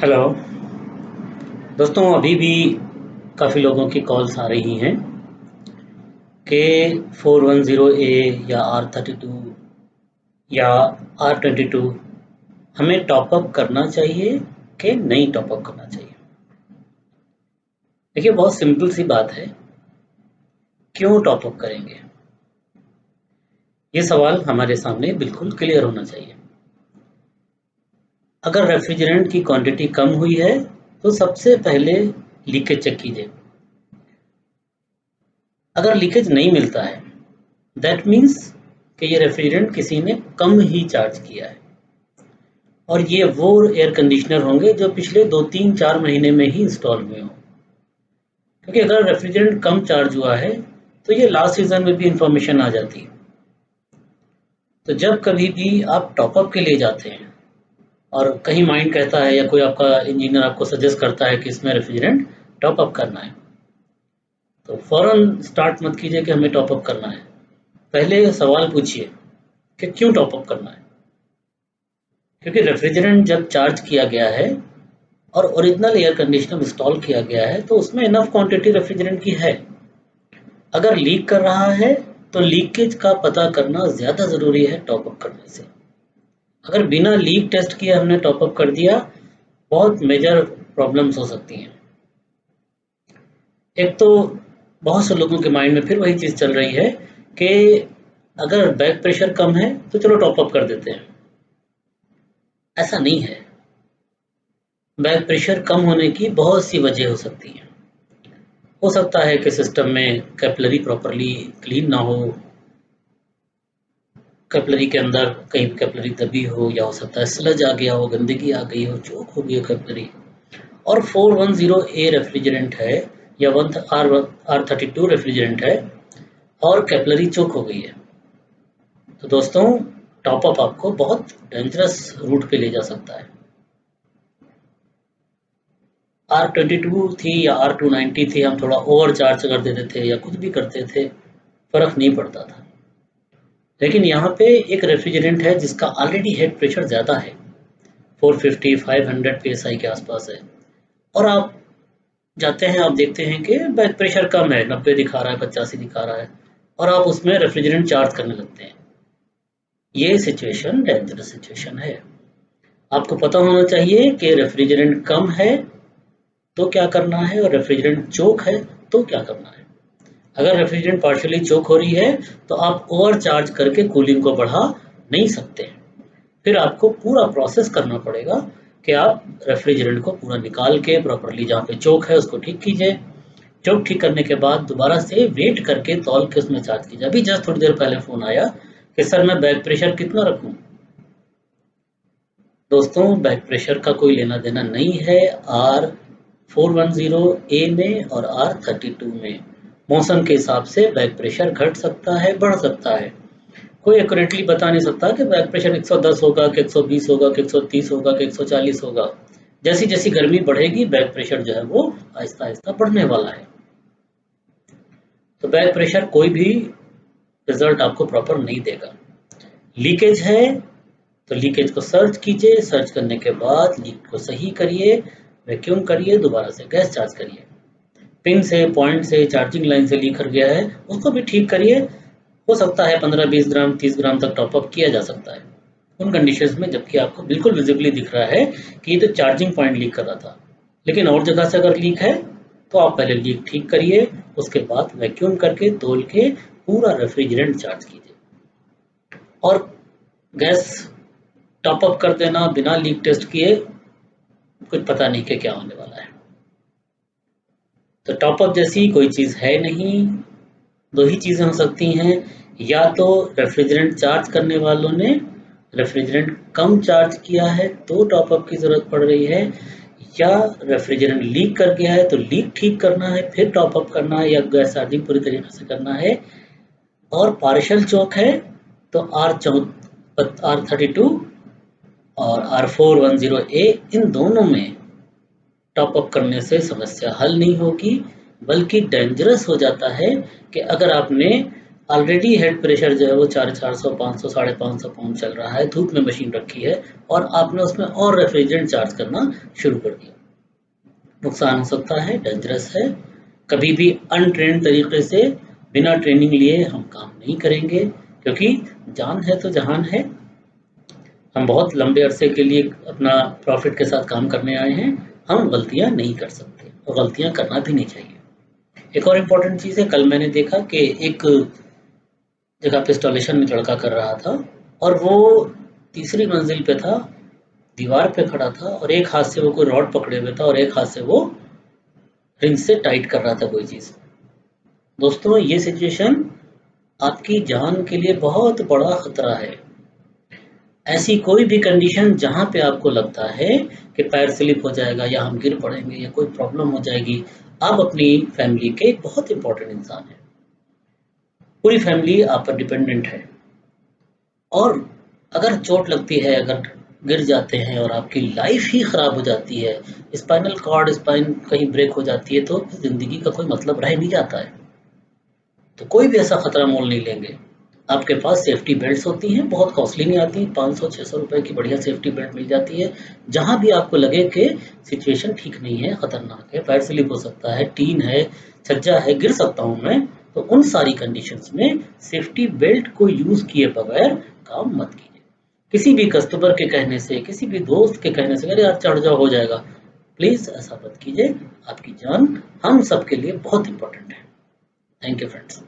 Hello दोस्तों, अभी भी काफ़ी लोगों की कॉल्स आ रही हैं कि 410A या R32 या R22 हमें टॉपअप करना चाहिए कि नहीं टॉपअप करना चाहिए। देखिए, बहुत सिंपल सी बात है, क्यों टॉपअप करेंगे? ये सवाल हमारे सामने बिल्कुल क्लियर होना चाहिए। अगर रेफ्रिजरेंट की क्वांटिटी कम हुई है तो सबसे पहले लीकेज चेक कीजिए। अगर लीकेज नहीं मिलता है दैट मीन्स कि ये रेफ्रिजरेंट किसी ने कम ही चार्ज किया है, और ये वो एयर कंडीशनर होंगे जो पिछले 2 3 4 महीने में ही इंस्टॉल हुए हों। क्योंकि अगर रेफ्रिजरेंट कम चार्ज हुआ है तो ये लास्ट सीजन में भी इंफॉर्मेशन आ जाती है। तो जब कभी भी आप टॉपअप के लिए जाते हैं और कहीं माइंड कहता है या कोई आपका इंजीनियर आपको सजेस्ट करता है कि इसमें रेफ्रिजरेंट टॉपअप करना है, तो फ़ौरन स्टार्ट मत कीजिए कि हमें टॉपअप करना है। पहले सवाल पूछिए कि क्यों टॉपअप करना है। क्योंकि रेफ्रिजरेंट जब चार्ज किया गया है और ओरिजिनल एयर कंडीशनर इंस्टॉल किया गया है तो उसमें इनफ क्वांटिटी रेफ्रिजरेंट की है। अगर लीक कर रहा है तो लीकेज का पता करना ज़्यादा ज़रूरी है टॉपअप करने से। अगर बिना लीक टेस्ट किए हमने टॉपअप कर दिया, बहुत मेजर प्रॉब्लम्स हो सकती हैं। एक तो बहुत से लोगों के माइंड में फिर वही चीज़ चल रही है कि अगर बैक प्रेशर कम है तो चलो टॉपअप कर देते हैं। ऐसा नहीं है। बैक प्रेशर कम होने की बहुत सी वजह हो सकती हैं। हो सकता है कि सिस्टम में कैपिलरी प्रॉपर्ली क्लीन ना हो, कैपिलरी के अंदर कहीं कैपिलरी दबी हो, या हो सकता है स्लज आ गया हो, गंदगी आ गई हो, चोक हो गई हो कैपिलरी। और 410A रेफ्रिजरेंट है या वन R32 रेफ्रिजरेंट है और कैपिलरी चोक हो गई है, तो दोस्तों टॉपअप आपको बहुत डेंजरस रूट पे ले जा सकता है। R22 थी या R290 थी, हम थोड़ा ओवर चार्ज कर देते थे या कुछ भी करते थे, फर्क नहीं पड़ता था। लेकिन यहाँ पे एक रेफ्रिजरेंट है जिसका ऑलरेडी हेड प्रेशर ज़्यादा है, 450-500 psi के आसपास है, और आप जाते हैं, आप देखते हैं कि बैक प्रेशर कम है, 90 दिखा रहा है, 85 दिखा रहा है, और आप उसमें रेफ्रिजरेंट चार्ज करने लगते हैं। ये सिचुएशन डेंजरस सिचुएशन है। आपको पता होना चाहिए कि रेफ्रिजरेंट कम है तो क्या करना है और रेफ्रिजरेंट चोक है तो क्या करना है। अगर रेफ्रिजरेंट पार्शियली चोक हो रही है तो आप ओवर चार्ज करके कूलिंग को बढ़ा नहीं सकते। फिर आपको पूरा प्रोसेस करना पड़ेगा कि आप रेफ्रिजरेंट को पूरा निकाल के प्रॉपर्ली जहाँ पे चोक है उसको ठीक कीजिए। चोक ठीक करने के बाद दोबारा से वेट करके तौल के उसमें चार्ज कीजिए। अभी जस्ट थोड़ी देर पहले फ़ोन आया कि सर मैं बैक प्रेशर कितना रखूँ। दोस्तों, बैक प्रेशर का कोई लेना देना नहीं है R410A में और R32 में। मौसम के हिसाब से बैक प्रेशर घट सकता है, बढ़ सकता है। कोई एक्यूरेटली बता नहीं सकता कि बैक प्रेशर 110 होगा कि 120 होगा कि 130 होगा कि 140 होगा। जैसी जैसी गर्मी बढ़ेगी बैक प्रेशर जो है वो आहिस्ता आहिस्ता बढ़ने वाला है। तो बैक प्रेशर कोई भी रिजल्ट आपको प्रॉपर नहीं देगा। लीकेज है तो लीकेज को सर्च कीजिए, सर्च करने के बाद लीक को सही करिए, वैक्यूम करिए, दोबारा से गैस चार्ज करिए। पिन से, पॉइंट से, चार्जिंग लाइन से लीक कर गया है उसको भी ठीक करिए। हो सकता है 15-20 ग्राम 30 ग्राम तक टॉपअप किया जा सकता है उन कंडीशंस में, जबकि आपको बिल्कुल विजिबली दिख रहा है कि ये तो चार्जिंग पॉइंट लीक कर रहा था। लेकिन और जगह से अगर लीक है तो आप पहले लीक ठीक करिए, उसके बाद वैक्यूम करके तोल के पूरा रेफ्रिजरेंट चार्ज कीजिए। और गैस टॉपअप कर देना बिना लीक टेस्ट किए, कुछ पता नहीं कि क्या होने वाला है। तो टॉपअप जैसी कोई चीज़ है नहीं। दो ही चीज़ें हो सकती हैं, या तो रेफ्रिजरेंट चार्ज करने वालों ने रेफ्रिजरेंट कम चार्ज किया है तो टॉपअप की ज़रूरत पड़ रही है, या रेफ्रिजरेंट लीक कर गया है तो लीक ठीक करना है फिर टॉपअप करना है, या गैस चार्जिंग पूरी तरीके से करना है। और पार्शियल चोक है तो R32 और R410A इन दोनों में टॉपअप करने से समस्या हल नहीं होगी, बल्कि डेंजरस हो जाता है कि अगर आपने ऑलरेडी हेड प्रेशर जो है वो 400, 500, 550 पाउंड चल रहा है, धूप में मशीन रखी है और आपने उसमें और रेफ्रिजरेंट चार्ज करना शुरू कर दिया। नुकसान हो सकता है, डेंजरस है। कभी भी अनट्रेन्ड तरीके से बिना ट्रेनिंग लिए हम काम नहीं करेंगे, क्योंकि जान है तो जहान है। हम बहुत लंबे अरसे के लिए अपना प्रॉफिट के साथ काम करने आए हैं, हम गलतियां नहीं कर सकते और गलतियां करना भी नहीं चाहिए। एक और इम्पोर्टेंट चीज़ है, कल मैंने देखा कि एक जगह पे इंस्टॉलेशन में लड़का कर रहा था और वो तीसरी मंजिल पे था, दीवार पे खड़ा था और एक हाथ से वो कोई रॉड पकड़े हुए था और एक हाथ से वो रिंग से टाइट कर रहा था कोई चीज़। दोस्तों, ये सिचुएशन आपकी जान के लिए बहुत बड़ा खतरा है। ऐसी कोई भी कंडीशन जहाँ पे आपको लगता है कि पैर स्लिप हो जाएगा या हम गिर पड़ेंगे या कोई प्रॉब्लम हो जाएगी, आप अपनी फैमिली के एक बहुत इंपॉर्टेंट इंसान हैं। पूरी फैमिली आप पर डिपेंडेंट है और अगर चोट लगती है, अगर गिर जाते हैं और आपकी लाइफ ही खराब हो जाती है, स्पाइनल कॉर्ड, स्पाइन कहीं ब्रेक हो जाती है, तो ज़िंदगी का कोई मतलब रह नहीं जाता है। तो कोई भी ऐसा खतरा मोल नहीं लेंगे। आपके पास सेफ्टी बेल्ट्स होती हैं, बहुत कॉस्टली नहीं आती, 500-600 रुपए की बढ़िया सेफ्टी बेल्ट मिल जाती है। जहाँ भी आपको लगे कि सिचुएशन ठीक नहीं है, खतरनाक है, पैर स्लिप हो सकता है, टीन है, छज्जा है, गिर सकता हूँ मैं, तो उन सारी कंडीशंस में सेफ्टी बेल्ट को यूज़ किए बगैर काम मत कीजिए। किसी भी कस्टमर के कहने से, किसी भी दोस्त के कहने से, अरे यार चढ़ जाओ हो जाएगा, प्लीज़ ऐसा मत कीजिए। आपकी जान हम सबके लिए बहुत इंपॉर्टेंट है। Thank you friends.